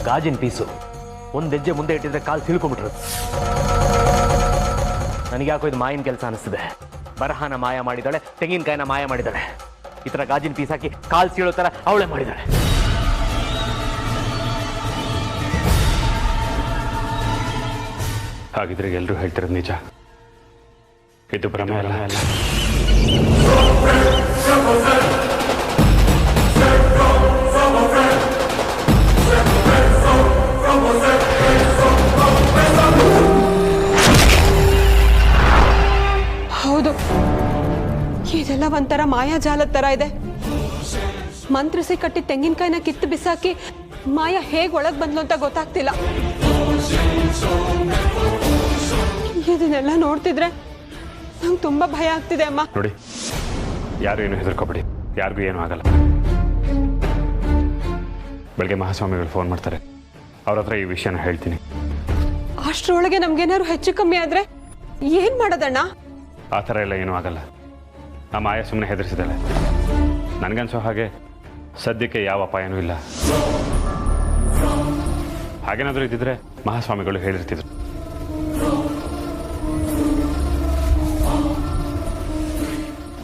ಗಾಜಿನ ಪೀಸು ಒಂದು ಹೆಜ್ಜೆ ಮುಂದೆ ಇಟ್ಟಿದ್ರೆ ಕಾಲು ತಿಳ್ಕೊಂಬಿಟ್ರು. ನನಗೆ ಯಾಕೋ ಇದು ಮಾಯಿನ ಕೆಲಸ ಅನಿಸ್ತಿದೆ. ಬರಹನ ಮಾಯ ಮಾಡಿದಾಳೆ, ತೆಂಗಿನಕಾಯಿನ ಮಾಯ ಮಾಡಿದಾಳೆ. ಈ ಥರ ಗಾಜಿನ ಪೀಸ್ ಹಾಕಿ ಕಾಲು ಸೀಳೋ ಥರ ಅವಳೇ ಮಾಡಿದಾಳೆ. ಹಾಗಿದ್ರೆ ಎಲ್ಲರೂ ಹೇಳ್ತಿರೋದು ನಿಜ, ಇದು ಭ್ರಮೆ ಅಲ್ಲ. ಹೌದು, ಇದೆಲ್ಲ ಒಂಥರ ಮಾಯಾಜಾಲದ ತರ ಇದೆ. ಮಂತ್ರಿಸಿ ಕಟ್ಟಿ ತೆಂಗಿನಕಾಯಿನ ಕಿತ್ತು ಬಿಸಾಕಿ ಮಾಯ ಹೇಗ್ ಒಳಗ್ ಬಂದ್ಲು ಅಂತ ಗೊತ್ತಾಗ್ತಿಲ್ಲ. ಇದನ್ನೆಲ್ಲ ನೋಡ್ತಿದ್ರೆ ನಂಗೆ ತುಂಬಾ ಭಯ ಆಗ್ತಿದೆ ಅಮ್ಮ. ನೋಡಿ, ಯಾರು ಏನು ಹೆದರ್ಕೋಬೇಡಿ, ಯಾರಿಗೂ ಏನೂ ಆಗಲ್ಲ. ಬೆಳಗ್ಗೆ ಮಹಾಸ್ವಾಮಿಗಳು ಫೋನ್ ಮಾಡ್ತಾರೆ, ಅವ್ರ ಹತ್ರ ಈ ವಿಷಯನ ಹೇಳ್ತೀನಿ. ಅಷ್ಟರೊಳಗೆ ನಮ್ಗೇನಾದ್ರು ಹೆಚ್ಚು ಕಮ್ಮಿ ಆದ್ರೆ ಏನ್ ಮಾಡೋದಣ್ಣ? ಆ ಥರ ಎಲ್ಲ ಏನೂ ಆಗಲ್ಲ. ಆ ಮಾಯ ಸುಮ್ಮನೆ ಹೆದರಿಸಿದಾಳೆ. ನನಗನ್ಸೋ ಹಾಗೆ ಸದ್ಯಕ್ಕೆ ಯಾವ ಅಪಾಯನೂ ಇಲ್ಲ. ಹಾಗೇನಾದರೂ ಇದ್ದಿದ್ರೆ ಮಹಾಸ್ವಾಮಿಗಳು ಹೇಳಿರ್ತಿದ್ರು.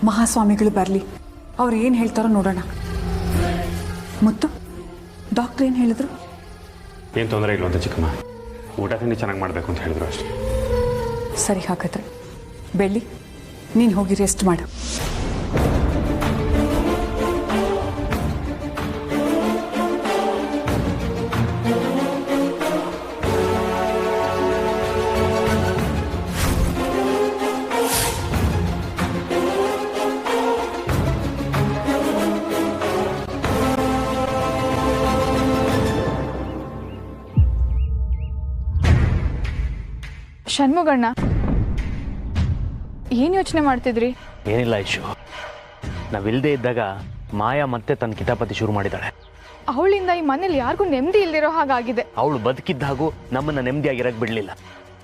ಮಹಾಸ್ವಾಮಿಗಳು ಬರಲಿ, ಅವ್ರು ಏನು ಹೇಳ್ತಾರೋ ನೋಡೋಣ. ಮತ್ತು ಡಾಕ್ಟ್ರ್ ಏನು ಹೇಳಿದ್ರು? ಏನು ತೊಂದರೆ ಇಲ್ವಂತ ಚಿಕ್ಕಮ್ಮ, ಊಟ ತಿಂಡಿ ಚೆನ್ನಾಗಿ ಮಾಡಬೇಕು ಅಂತ ಹೇಳಿದ್ರು ಅಷ್ಟೇ. ಸರಿ, ಹಾಗಾದ್ರೆ ಬೆಳ್ಳಿ ನೀನು ಹೋಗಿ ರೆಸ್ಟ್ ಮಾಡು. ಷಣ್ಮುಗಣ್ಣ, ಏನು ಯೋಚನೆ ಮಾಡ್ತಿದ್ರಿ? ಏನಿಲ್ಲ ಐಶು, ನಾವಿಲ್ಲದೆ ಇದ್ದಾಗ ಮಾಯಾ ಮತ್ತೆ ತನ್ನ ಕಿತಾಪತಿ ಶುರು ಮಾಡಿದ್ದಾಳೆ. ಅವಳಿಂದ ಈ ಮನೇಲಿ ಯಾರಿಗೂ ನೆಮ್ಮದಿ ಇಲ್ದಿರೋ ಹಾಗಾಗಿದೆ. ಅವಳು ಬದುಕಿದ್ದಾಗೂ ನಮ್ಮನ್ನ ನೆಮ್ಮದಿಯಾಗಿರಕ್ ಬಿಡ್ಲಿಲ್ಲ,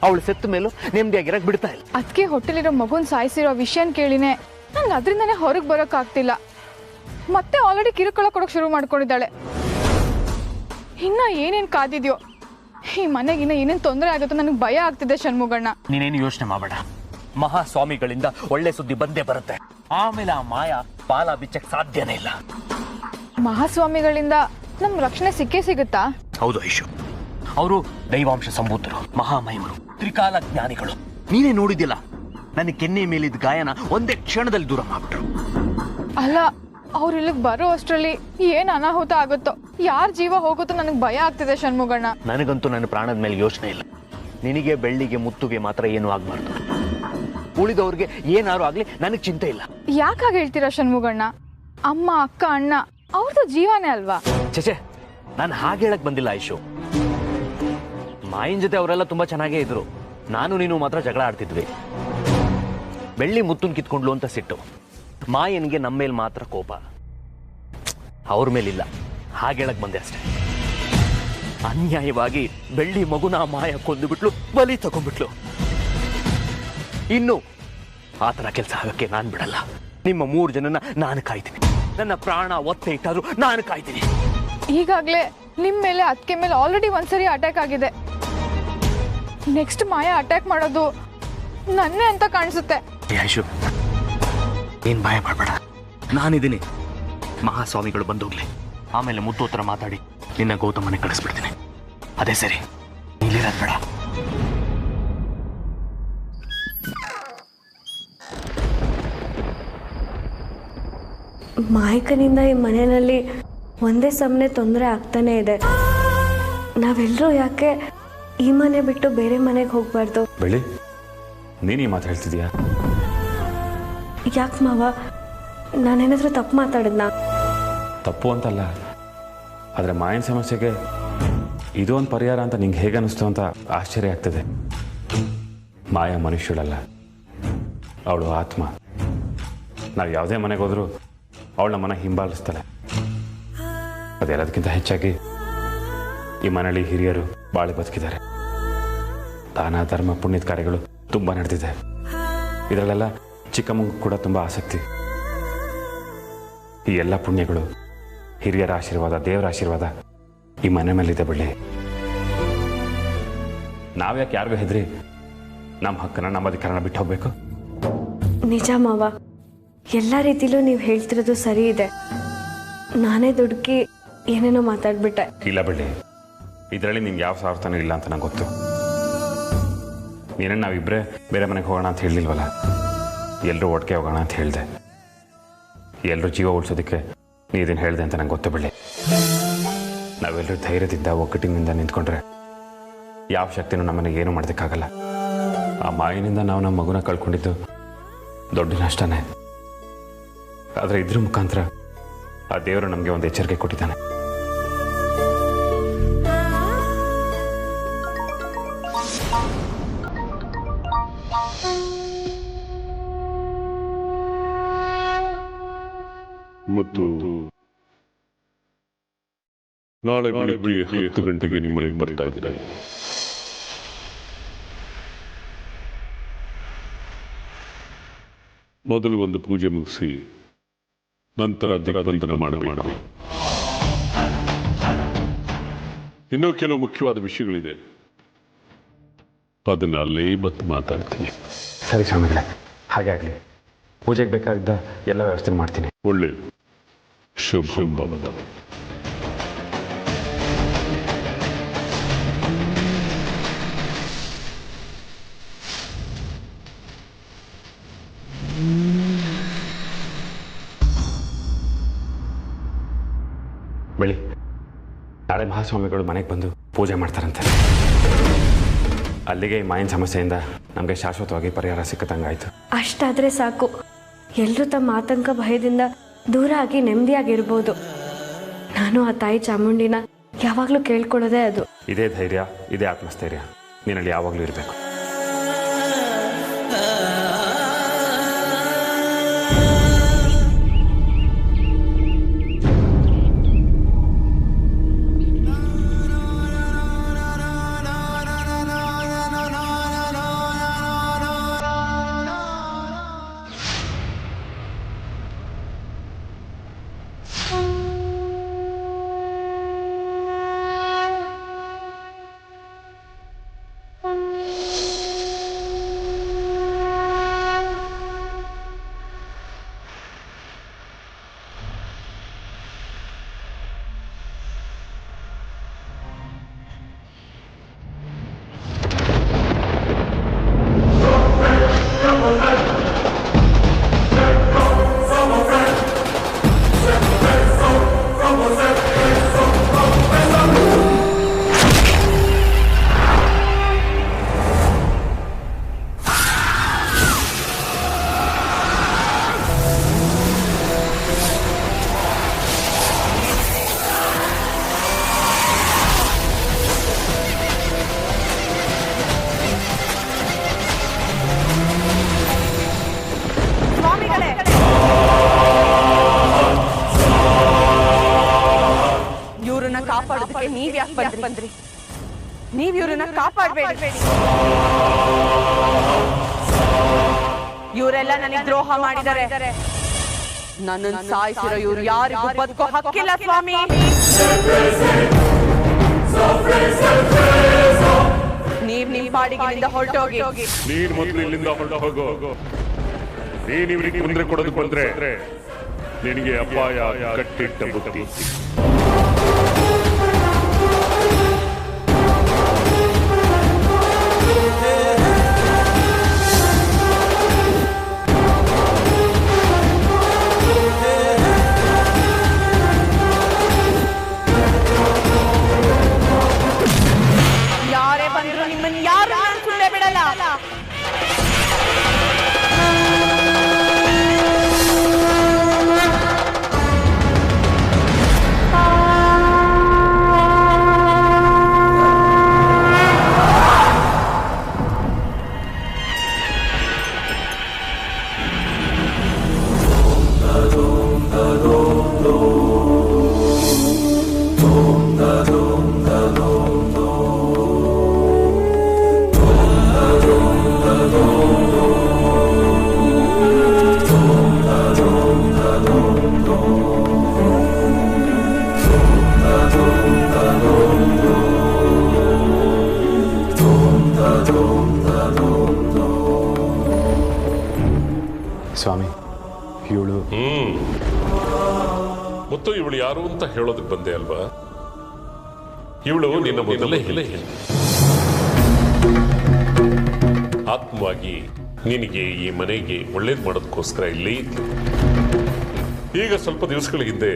ಅವಳು ಸತ್ತ ಮೇಲೂ ನೆಮ್ಮದಿಯಾಗಿರಕ್ ಬಿಡ್ತಾ ಇಲ್ಲ. ಅದಕ್ಕೆ ಹೊಟ್ಟೆಲಿರೋ ಮಗುನ್ ಸಾಯಿಸಿರೋ ವಿಷಯನ ಕೇಳಿನೇ ನಂಗೆ ಅದರಿಂದನೇ ಹೊರಗೆ ಬರೋಕ್ಕಾಗ್ತಿಲ್ಲ. ಮತ್ತೆ ಆಲ್ರೆಡಿ ಕಿರುಕುಳ ಕೊಡೋಕೆ ಶುರು ಮಾಡ್ಕೊಂಡಿದ್ದಾಳೆ. ಇನ್ನ ಏನೇನು ಕಾದಿದ್ಯೋ, ಈ ಮನೆಗಿನ್ನ ಏನೇನು ತೊಂದರೆ ಆಗುತ್ತೋ ನನಗೆ ಭಯ ಆಗ್ತಿದೆ ಷಣ್ಮುಗಣ್ಣ. ನೀನೇನು ಯೋಚನೆ ಮಾಡಬೇಡ, ಮಹಾಸ್ವಾಮಿಗಳಿಂದ ಒಳ್ಳೆ ಸುದ್ದಿ ಬಂದೇ ಬರುತ್ತೆ. ಆಮೇಲೆ ಆ ಮಾಯಾ ಪಾಲ ಬಿಚ್ಚಕ್ ಸಾಧ್ಯನೇ ಇಲ್ಲ. ಮಹಾಸ್ವಾಮಿಗಳಿಂದ ನಮ್ ರಕ್ಷಣೆ ಸಿಕ್ಕೇ ಸಿಗುತ್ತಾ? ಹೌದು ಐಶು, ಅವರು ದೈವಾಂಶ ಸಂಭೂತರು, ಮಹಾಮಹಿಮರು, ತ್ರಿಕಾಲ ಜ್ಞಾನಿಗಳು. ನೀನೇ ನೋಡಿದ್ಯಲ್ಲ, ನನ್ನ ಕೆನ್ನೆ ಮೇಲಿದ್ದ ಗಾಯನ ಒಂದೇ ಕ್ಷಣದಲ್ಲಿ ದೂರ ಮಾಡ್ಬಿಟ್ರು. ಅಲ್ಲ, ಅವ್ರು ಇಲ್ಲಿಗೆ ಬರೋ ಅಷ್ಟರಲ್ಲಿ ಏನ್ ಅನಾಹುತ ಆಗುತ್ತೋ, ಯಾರ ಜೀವ ಹೋಗುತ್ತೋ ನನಗೆ ಭಯ ಆಗ್ತಿದೆ ಷಣ್ಮುಗಣ್ಣ. ನನಗಂತೂ ನನ್ನ ಪ್ರಾಣದ ಮೇಲೆ ಯೋಚನೆ ಇಲ್ಲ. ನಿನಗೆ, ಬೆಳ್ಳಿಗೆ, ಮುತ್ತುಗೆ ಮಾತ್ರ ಏನೂ ಆಗ್ಬಾರ್ದು. ಉಳಿದವ್ರಿಗೆ ಏನಾರು ಆಗ್ಲಿ ನನಗೆ ಚಿಂತೆ ಇಲ್ಲ. ಯಾಕಾಗ ಹೇಳ್ತೀರಾ ಷಣ್ಮುಗಣ್ಣ? ಅಮ್ಮ, ಅಕ್ಕ, ಅಣ್ಣ ಅವ್ರದ್ದು ಜೀವನೇ ಅಲ್ವಾ? ಚಚೆ, ನಾನು ಹಾಗೆ ಹೇಳಕ್ ಬಂದಿಲ್ಲ ಐಶು. ಮಾಯಿನ ಜೊತೆ ಅವರೆಲ್ಲ ತುಂಬಾ ಚೆನ್ನಾಗೇ ಇದ್ರು. ನಾನು ನೀನು ಮಾತ್ರ ಜಗಳ ಆಡ್ತಿದ್ವಿ. ಬೆಳ್ಳಿ ಮುತ್ತುನ್ ಕಿತ್ಕೊಂಡ್ಲು ಅಂತ ಸಿಟ್ಟು. ಮಾಯನಿಗೆ ನಮ್ಮ ಮೇಲೆ ಮಾತ್ರ ಕೋಪ, ಅವ್ರ ಮೇಲಿಲ್ಲ. ಹಾಗೆ ಹೇಳಕ್ ಬಂದೆ ಅಷ್ಟೇ. ಅನ್ಯಾಯವಾಗಿ ಬೆಳ್ಳಿ ಮಗುನ ಮಾಯ ಕೊಂದುಬಿಟ್ಲು, ಬಲಿ ತಗೊಂಡ್ಬಿಟ್ಲು. ಇನ್ನು ಆ ಥರ ಕೆಲಸ ಆಗಕ್ಕೆ ನಾನು ಬಿಡಲ್ಲ. ನಿಮ್ಮ 3 ಜನನ ನಾನು ಕಾಯ್ತೀನಿ. ನನ್ನ ಪ್ರಾಣ ಒತ್ತೆ ಇಟ್ಟಾದ್ರು ನಾನು ಕಾಯ್ತೀನಿ. ಈಗಾಗಲೇ ನಿಮ್ಮ ಮೇಲೆ, ಅದಕ್ಕೆ ಮೇಲೆ ಆಲ್ರೆಡಿ ಒಂದ್ಸರಿ ಅಟ್ಯಾಕ್ ಆಗಿದೆ. ನೆಕ್ಸ್ಟ್ ಮಾಯಾ ಅಟ್ಯಾಕ್ ಮಾಡೋದು ನನ್ನೇ ಅಂತ ಕಾಣಿಸುತ್ತೆ. ಐಶು, ಏನ್ ಭಯ ಮಾಡಬೇಡ, ನಾನಿದ್ದೀನಿ. ಮಹಾಸ್ವಾಮಿಗಳು ಬಂದೋಗ್ಲಿ, ಆಮೇಲೆ ಮುತ್ತು ಹತ್ರ ಮಾತಾಡಿ ನಿನ್ನ ಗೌತಮನೆ ಕಳಿಸ್ಬಿಡ್ತೀನಿ. ಅದೇ ಸರಿ, ಇಲ್ಲಿರೋದು ಬೇಡ. ಮಾಯಕನಿಂದ ಈ ಮನೆಯಲ್ಲಿ ಒಂದೇ ಸಮನೆ ತೊಂದರೆ ಆಗ್ತಾನೆ ಇದೆ. ನಾವೆಲ್ಲರೂ ಯಾಕೆ ಈ ಮನೆ ಬಿಟ್ಟು ಬೇರೆ ಮನೆಗೆ ಹೋಗ್ಬಾರ್ದು? ಬೆಳ್ಳಿ, ನೀನು ಈ ಮಾತು ಹೇಳ್ತಿದ್ಯಾ? ಯಾಕೆ ಮಾವ, ನಾನೇನಾದರೂ ತಪ್ಪು ಮಾತಾಡಿದ್ನಾ? ತಪ್ಪು ಅಂತಲ್ಲ, ಆದರೆ ಮಾಯನ ಸಮಸ್ಯೆಗೆ ಇದು ಒಂದು ಪರಿಹಾರ ಅಂತ ನಿಂಗೆ ಹೇಗೆ ಅನ್ನಿಸ್ತು ಅಂತ ಆಶ್ಚರ್ಯ ಆಗ್ತದೆ. ಮಾಯ ಮನುಷ್ಯಳಲ್ಲ, ಅವಳು ಆತ್ಮ. ನಾವು ಯಾವುದೇ ಮನೆಗೆ ಹೋದರೂ ಅವಳ ಮನ ಹಿಂಬಾಲಿಸ್ತಾಳೆ. ಅದೆಲ್ಲದಕ್ಕಿಂತ ಹೆಚ್ಚಾಗಿ ಈ ಮನೆಯಲ್ಲಿ ಹಿರಿಯರು ಬಾಳಿ ಬದುಕಿದ್ದಾರೆ. ದಾನ ಧರ್ಮ ಪುಣ್ಯದ ಕಾರ್ಯಗಳು ತುಂಬ ನಡೆದಿದೆ. ಇದರಲ್ಲೆಲ್ಲ ಚಿಕ್ಕಮ್ಮಂಗೂ ಕೂಡ ತುಂಬ ಆಸಕ್ತಿ. ಈ ಎಲ್ಲ ಪುಣ್ಯಗಳು, ಹಿರಿಯರ ಆಶೀರ್ವಾದ, ದೇವರ ಆಶೀರ್ವಾದ ಈ ಮನೆ ಮೇಲಿದೆ ಬೆಳ್ಳಿ. ನಾವ್ಯಾಕೆ ಯಾರಿಗೂ ಹೆದರಿ ನಮ್ಮ ಹಕ್ಕನ್ನ ನಮ್ಮ ಅಧಿಕಾರನ ಬಿಟ್ಟು ಹೋಗ್ಬೇಕು? ನಿಜ ಮಾವ, ಎಲ್ಲ ರೀತಿಲೂ ನೀವು ಹೇಳ್ತಿರೋದು ಸರಿ ಇದೆ. ನಾನೇ ದುಡುಕಿ ಏನೇನೋ ಮಾತಾಡ್ಬಿಟ್ಟೆ. ಇಲ್ಲ ಬಳ್ಳಿ, ಇದರಲ್ಲಿ ನಿಮ್ಗೆ ಯಾವ ಸ್ವಾರ್ಥನೂ ಇಲ್ಲ ಅಂತ ನಂಗೆ ಗೊತ್ತು. ನೀನೇನು ನಾವಿಬ್ಬರೇ ಬೇರೆ ಮನೆಗೆ ಹೋಗೋಣ ಅಂತ ಹೇಳಿಲ್ವಲ್ಲ, ಎಲ್ಲರೂ ಒಟ್ಟಿಗೆ ಹೋಗೋಣ ಅಂತ ಹೇಳಿದೆ. ಎಲ್ಲರೂ ಜೀವ ಉಳಿಸೋದಕ್ಕೆ ನೀ ಇದನ್ನು ಹೇಳಿದೆ ಅಂತ ನಂಗೆ ಗೊತ್ತು ಬಳ್ಳಿ. ನಾವೆಲ್ಲರೂ ಧೈರ್ಯದಿಂದ ಒಗ್ಗಟ್ಟಿನಿಂದ ನಿಂತ್ಕೊಂಡ್ರೆ ಯಾವ ಶಕ್ತಿನೂ ನಮ್ಮನೆಗೆ ಏನೂ ಮಾಡೋದಕ್ಕಾಗಲ್ಲ. ಆ ಮಾಯಿನಿಂದ ನಾವು ನಮ್ಮ ಮಗುನ ಕಳ್ಕೊಂಡಿದ್ದು ದೊಡ್ಡ ನಷ್ಟನೇ. ಆದರೆ ಇದ್ರ ಮುಖಾಂತರ ಆ ದೇವರು ನಮಗೆ ಒಂದು ಎಚ್ಚರಿಕೆ ಕೊಟ್ಟಿದ್ದಾನೆ. ಮತ್ತು ನಾಳೆ ಬೆಳಿಗ್ಗೆ 10 ಗಂಟೆಗೆ ನಿಮ್ಮನೆಗೆ ಬರ್ತಾ ಇದ್ದೀನಿ. ಮೊದಲು ಒಂದು ಪೂಜೆ ಮುಗಿಸಿ ನಂತರ ದಿಗ್ಬಂಧನ ಮಾಡಬೇಕು. ಇನ್ನೂ ಕೆಲವು ಮುಖ್ಯವಾದ ವಿಷಯಗಳಿದೆ, ಅದನ್ನ ಅಲ್ಲೇ ಮತ್ತೆ ಮಾತಾಡ್ತೀನಿ. ಸರಿ ಸ್ವಾಮಿಗಳೇ, ಹಾಗೆ ಆಗಲಿ. ಪೂಜೆಗೆ ಬೇಕಾಗಿದ್ದ ಎಲ್ಲ ವ್ಯವಸ್ಥೆ ಮಾಡ್ತೀನಿ. ಒಳ್ಳೆಯದು. ಶುಭಂ ಭವತು. ಬೆಳಿ, ನಾಳೆ ಮಹಾಸ್ವಾಮಿಗಳು ಮನೆಗೆ ಬಂದು ಪೂಜೆ ಮಾಡ್ತಾರಂತೆ. ಅಲ್ಲಿಗೆ ಈ ಮಾಯಿನ ಸಮಸ್ಯೆಯಿಂದ ನಮಗೆ ಶಾಶ್ವತವಾಗಿ ಪರಿಹಾರ ಸಿಕ್ಕದಂಗಾಯ್ತು. ಅಷ್ಟಾದರೆ ಸಾಕು. ಎಲ್ಲರೂ ತಮ್ಮ ಆತಂಕ ಭಯದಿಂದ ದೂರ ಆಗಿ ನೆಮ್ಮದಿಯಾಗಿರ್ಬೋದು. ನಾನು ಆ ತಾಯಿ ಚಾಮುಂಡಿನ ಯಾವಾಗಲೂ ಕೇಳ್ಕೊಳ್ಳೋದೇ ಅದು. ಇದೇ ಧೈರ್ಯ, ಇದೇ ಆತ್ಮಸ್ಥೈರ್ಯ ನೀನಲ್ಲಿ ಯಾವಾಗಲೂ ಇರಬೇಕು. ಕಾಪಾಡೋದಕ್ಕೆ ನೀವ್ ಯಾಕೆ ಬಂದ್ರಿ? ನೀವ್ ಇವ್ರನ್ನ ಕಾಪಾಡಬೇಡಿ. ಇವರೆಲ್ಲ ನನಗೆ ದ್ರೋಹ ಮಾಡಿದ್ದಾರೆ. ನನ್ನನ್ನು ಸಾಯಿಸಿರೋ ಇವ್ರು ಯಾರಿಗೂ ಬದುಕೋ ಹಕ್ಕಿಲ್ಲ ಸ್ವಾಮಿ. ನೀವ್ ನಿಮ್ ಪಾಡಿಗೆ ಹೊರಟೋಗಿ. ನೀನ್ ಮೊದಲು ಇಲ್ಲಿಂದ ಹೊರಟ ಹೋಗೋ. ನೀನ್ ಇವ್ರಿಗೆ ತೊಂದರೆ ಕೊಡೋದು ಬಂದ್ರೆ ನಿನಗೆ ಅಪಾಯ ಕಟ್ಟಿಟ್ಟ ಬುತ್ತಿ. ಯಾರೇ ಬಂದ್ರು ನಿಮ್ಮನ್ನ ಯಾರು ಸುಮ್ಮನೆ ಬಿಡಲ್ಲ. ಸ್ವಾಮಿ ಇವಳು ಮತ್ತು ಇವಳು ಯಾರು ಅಂತ ಹೇಳೋದಕ್ಕೆ ಬಂದೆ ಅಲ್ವಾ? ಇವಳು ನಿನ್ನ ಮೊದಲೇ ಹೇಳಿ ಆತ್ಮವಾಗಿ ನಿನಗೆ ಈ ಮನೆಗೆ ಒಳ್ಳೇದು ಮಾಡೋದಕ್ಕೋಸ್ಕರ ಇಲ್ಲೇ ಇದ್ಲು. ಈಗ ಸ್ವಲ್ಪ ದಿವಸಗಳ ಹಿಂದೆ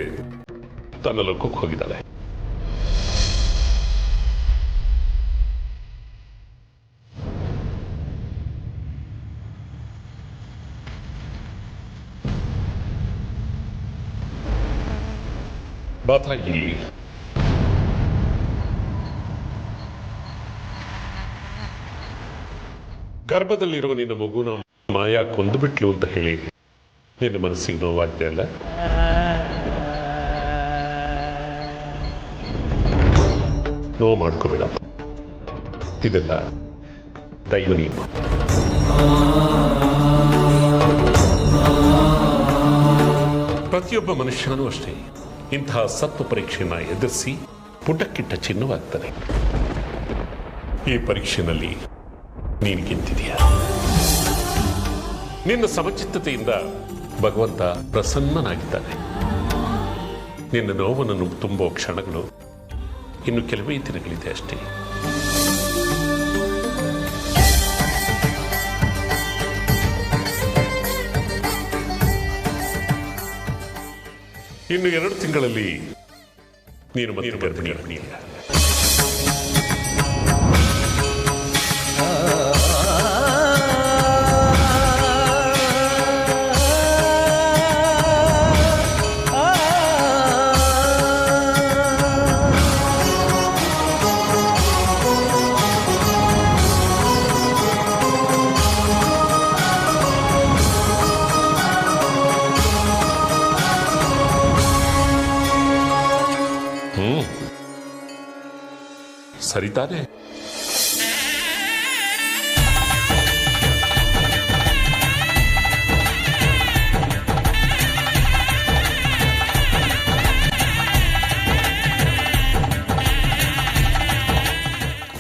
ತನ್ನ ಲೋಕಕ್ಕೆ ಹೋಗಿದ್ದಾಳೆ. ಬಾತ ಇಲ್ಲಿ ಗರ್ಭದಲ್ಲಿರೋ ನಿನ್ನ ಮಗುನ ಮಾಯಾ ಕೊಂದುಬಿಟ್ಲು ಅಂತ ಹೇಳಿ ನಿನ್ನ ಮನಸ್ಸಿಗೆ ನೋವಾಗಿದೆ ಅಲ್ಲ? ನೋವು ಮಾಡ್ಕೋಬೇಡ. ಇದೆಲ್ಲ ದೈವ ನಿಯಮ. ಪ್ರತಿಯೊಬ್ಬ ಮನುಷ್ಯನೂ ಅಷ್ಟೇ ಇಂತಹ ಸತ್ವ ಪರೀಕ್ಷೆಯನ್ನು ಎದುರಿಸಿ ಪುಟಕ್ಕಿಟ್ಟ ಚಿನ್ನವಾಗ್ತಾನೆ. ಈ ಪರೀಕ್ಷೆಯಲ್ಲಿ ನೀನು ಗೆದ್ದಿದೆಯಾ? ನಿನ್ನ ಸಮಚಿತ್ತತೆಯಿಂದ ಭಗವಂತ ಪ್ರಸನ್ನನಾಗಿದ್ದಾನೆ. ನಿನ್ನ ನೋವನ್ನು ತುಂಬೋ ಕ್ಷಣಗಳು ಇನ್ನು ಕೆಲವೇ ದಿನಗಳಿದೆ ಅಷ್ಟೇ. ಇನ್ನು 2 ತಿಂಗಳಲ್ಲಿ ನೀನು ಮತ್ತೆ ಗರ್ಭಿಣಿಯಾಗ್ತೀಯ. ಸರಿ ತಾನೆ?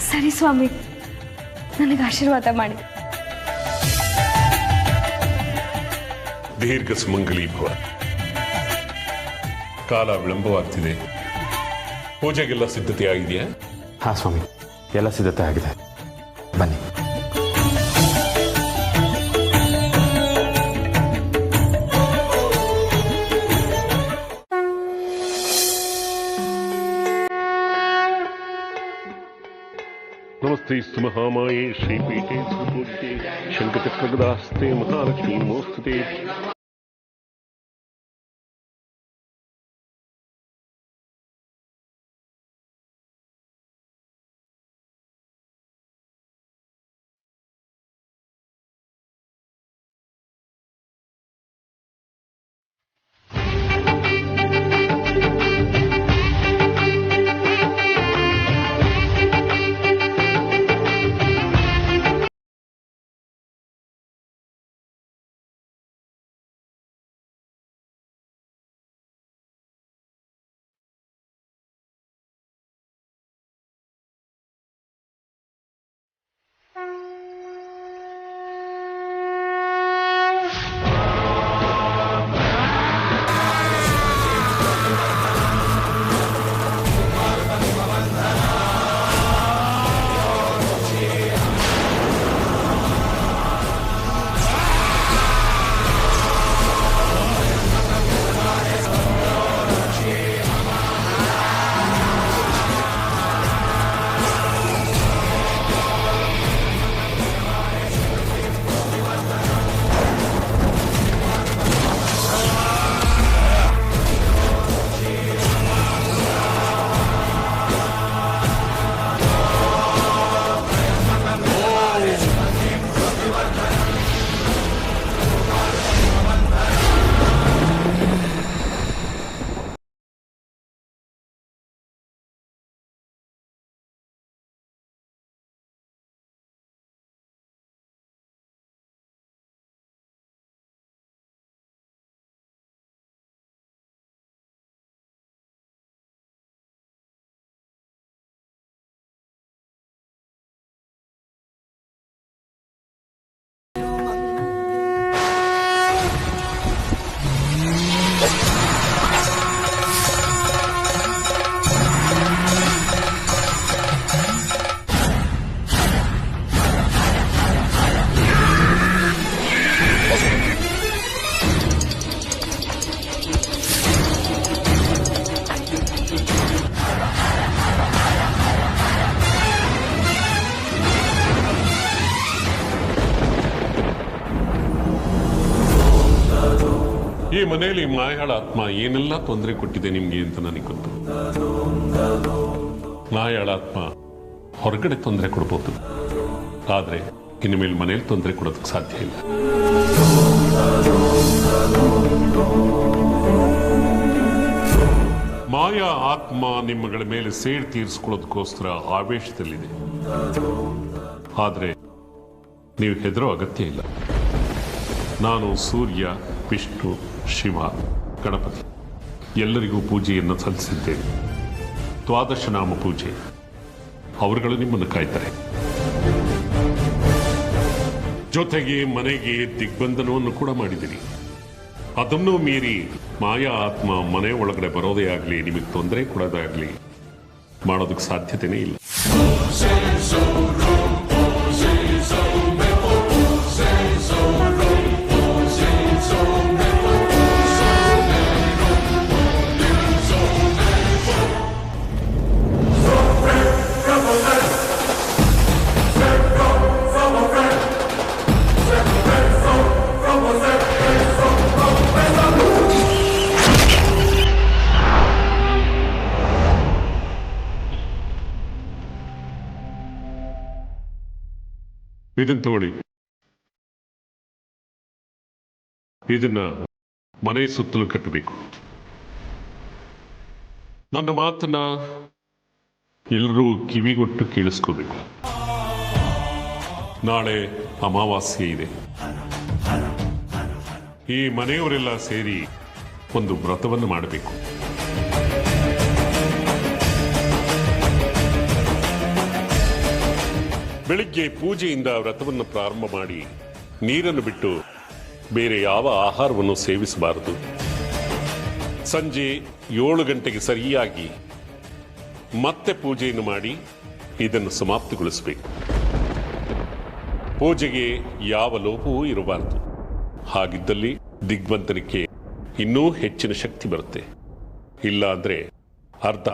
ಸರಿ ಸ್ವಾಮಿ, ನನಗೆ ಆಶೀರ್ವಾದ ಮಾಡಿ. ದೀರ್ಘ ಸುಮಂಗಲಿ ಭವ. ಕಾಲ ವಿಳಂಬವಾಗ್ತಿದೆ. ಪೂಜೆಗೆಲ್ಲ ಸಿದ್ಧತೆ ಆಗಿದೆಯಾ? ಹಾಂ ಸ್ವಾಮಿ, ಎಲ್ಲ ಸಿದ್ಧತೆ ಆಗಿದೆ. ಬನ್ನಿ. नमस्ते महामाये श्रीपीठे सुपूजिते शंखचक्रगदास्ते महालक्ष्मी नमोस्तुते। ಈ ಮನೆಯಲ್ಲಿ ಮಾಯಾಳ ಆತ್ಮ ಏನೆಲ್ಲ ತೊಂದರೆ ಕೊಟ್ಟಿದೆ ನಿಮ್ಗೆ ಅಂತ ನನಗೆ ಗೊತ್ತು. ಮಾಯಾಳ ಆತ್ಮ ಹೊರಗಡೆ ತೊಂದರೆ ಕೊಡ್ಬೋದು, ಆದ್ರೆ ಇನ್ನು ಮೇಲೆ ಮನೇಲಿ ತೊಂದರೆ ಕೊಡೋದಕ್ಕೆ ಸಾಧ್ಯ ಇಲ್ಲ. ಮಾಯಾ ಆತ್ಮ ನಿಮ್ಮಗಳ ಮೇಲೆ ಸೇಡ್ ತೀರಿಸ್ಕೊಳ್ಳೋದಕ್ಕೋಸ್ಕರ ಆವೇಶದಲ್ಲಿದೆ. ಆದ್ರೆ ನೀವು ಹೆದರೋ ಅಗತ್ಯ ಇಲ್ಲ. ನಾನು ಸೂರ್ಯ, ವಿಷ್ಣು, ಶಿವ, ಗಣಪತಿ ಎಲ್ಲರಿಗೂ ಪೂಜೆಯನ್ನು ಸಲ್ಲಿಸಿದ್ದೇನೆ. ದ್ವಾದಶ ನಾಮ ಪೂಜೆ, ಅವರುಗಳು ನಿಮ್ಮನ್ನು ಕಾಯ್ತಾರೆ. ಜೊತೆಗೆ ಮನೆಗೆ ದಿಗ್ಬಂಧನವನ್ನು ಕೂಡ ಮಾಡಿದ್ದೀನಿ. ಅದನ್ನೂ ಮೀರಿ ಮಾಯಾ ಆತ್ಮ ಮನೆ ಒಳಗಡೆ ಬರೋದೇ ಆಗಲಿ, ನಿಮಗೆ ತೊಂದರೆ ಕೊಡೋದೇ ಆಗಲಿ ಮಾಡೋದಕ್ಕೆ ಸಾಧ್ಯತೆನೇ ಇಲ್ಲ. ಇದನ್ನ ತಗೊಳ್ಳಿ. ಇದನ್ನ ಮನೆ ಸುತ್ತಲೂ ಕಟ್ಟಬೇಕು. ನನ್ನ ಮಾತನ್ನ ಎಲ್ಲರೂ ಕಿವಿಗೊಟ್ಟು ಕೇಳಿಸ್ಕೋಬೇಕು. ನಾಳೆ ಅಮಾವಾಸ್ಯೆ ಇದೆ. ಈ ಮನೆಯವರೆಲ್ಲ ಸೇರಿ ಒಂದು ವ್ರತವನ್ನು ಮಾಡಬೇಕು. ಬೆಳಿಗ್ಗೆ ಪೂಜೆಯಿಂದ ವ್ರತವನ್ನು ಪ್ರಾರಂಭ ಮಾಡಿ ನೀರನ್ನು ಬಿಟ್ಟು ಬೇರೆ ಯಾವ ಆಹಾರವನ್ನು ಸೇವಿಸಬಾರದು. ಸಂಜೆ 7 ಗಂಟೆಗೆ ಸರಿಯಾಗಿ ಮತ್ತೆ ಪೂಜೆಯನ್ನು ಮಾಡಿ ಇದನ್ನು ಸಮಾಪ್ತಿಗೊಳಿಸಬೇಕು. ಪೂಜೆಗೆ ಯಾವ ಲೋಪವೂ ಇರಬಾರದು. ಹಾಗಿದ್ದಲ್ಲಿ ದಿಗ್ಬಂಧನಕ್ಕೆ ಇನ್ನೂ ಹೆಚ್ಚಿನ ಶಕ್ತಿ ಬರುತ್ತೆ. ಇಲ್ಲ ಅಂದ್ರೆ ಅರ್ಧ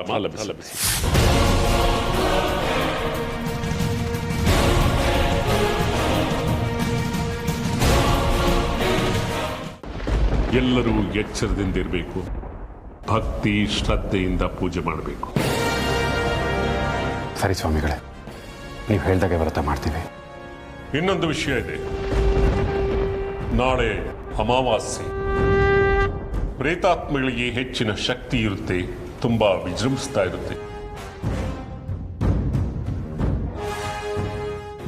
ಫಲ ಲಭಿಸಿ. ಎಲ್ಲರೂ ಎಚ್ಚರದಿಂದಿರಬೇಕು. ಭಕ್ತಿ ಶ್ರದ್ಧೆಯಿಂದ ಪೂಜೆ ಮಾಡಬೇಕು. ಸರಿ ಸ್ವಾಮಿಗಳೇ, ನೀವು ಹೇಳ್ದಾಗೆ ವ್ರತ ಮಾಡ್ತೀವಿ. ಇನ್ನೊಂದು ವಿಷಯ ಇದೆ. ನಾಳೆ ಅಮಾವಾಸ್ಯೆ. ಪ್ರೇತಾತ್ಮಗಳಿಗೆ ಹೆಚ್ಚಿನ ಶಕ್ತಿ ಇರುತ್ತೆ, ತುಂಬಾ ವಿಜೃಂಭಿಸ್ತಾ ಇರುತ್ತೆ.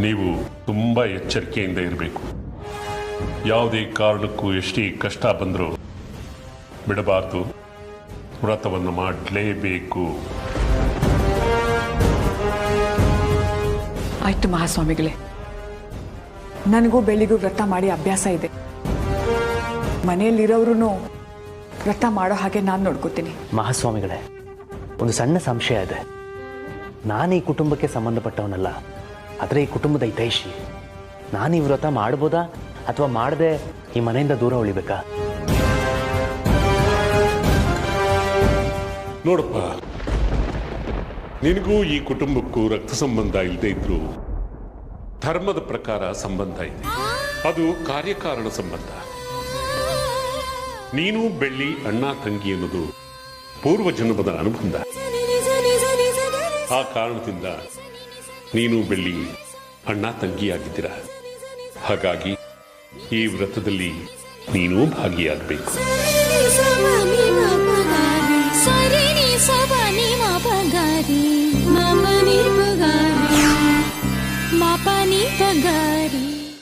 ನೀವು ತುಂಬಾ ಎಚ್ಚರಿಕೆಯಿಂದ ಇರಬೇಕು. ಯಾವುದೇ ಕಾರಣಕ್ಕೂ ಎಷ್ಟೇ ಕಷ್ಟ ಬಂದರೂ ಬಿಡಬಾರ್ದು. ವ್ರತವನ್ನು ಮಾಡಲೇಬೇಕು. ಆಯ್ತು ಮಹಾಸ್ವಾಮಿಗಳೇ, ನನಗೂ ಬೆಳಿಗೂ ವ್ರತ ಮಾಡಿ ಅಭ್ಯಾಸ ಇದೆ. ಮನೆಯಲ್ಲಿರೋರು ವ್ರತ ಮಾಡೋ ಹಾಗೆ ನಾನು ನೋಡ್ಕೋತೀನಿ. ಮಹಾಸ್ವಾಮಿಗಳೇ, ಒಂದು ಸಣ್ಣ ಸಂಶಯ ಇದೆ. ನಾನು ಈ ಕುಟುಂಬಕ್ಕೆ ಸಂಬಂಧಪಟ್ಟವನಲ್ಲ, ಆದರೆ ಈ ಕುಟುಂಬದ ಹಿತೈಷಿ. ನಾನು ಈ ವ್ರತ ಮಾಡ್ಬೋದಾ ಅಥವಾ ಮಾಡದೆ ಈ ಮನೆಯಿಂದ ದೂರ ಉಳಿಬೇಕಾ? ನೋಡಪ್ಪ, ನಿನಗೂ ಈ ಕುಟುಂಬಕ್ಕೂ ರಕ್ತ ಸಂಬಂಧ ಇಲ್ಲದೆ ಇದ್ರು ಧರ್ಮದ ಪ್ರಕಾರ ಸಂಬಂಧ ಇದೆ. ಅದು ಕಾರ್ಯಕಾರಣ ಸಂಬಂಧ. ನೀನು ಬೆಳ್ಳಿ ಅಣ್ಣ ತಂಗಿ ಅನ್ನೋದು ಪೂರ್ವ ಜನ್ಮದ ಅನುಬಂಧ. ಆ ಕಾರಣದಿಂದ ನೀನು ಬೆಳ್ಳಿ ಅಣ್ಣ ತಂಗಿಯಾಗಿದ್ದೀರ. ಹಾಗಾಗಿ ಈ ವ್ರತದಲ್ಲಿ ನೀನು ಭಾಗಿಯಾಗಬೇಕು. ಮಾಪನಿ ಪಗಾರಿ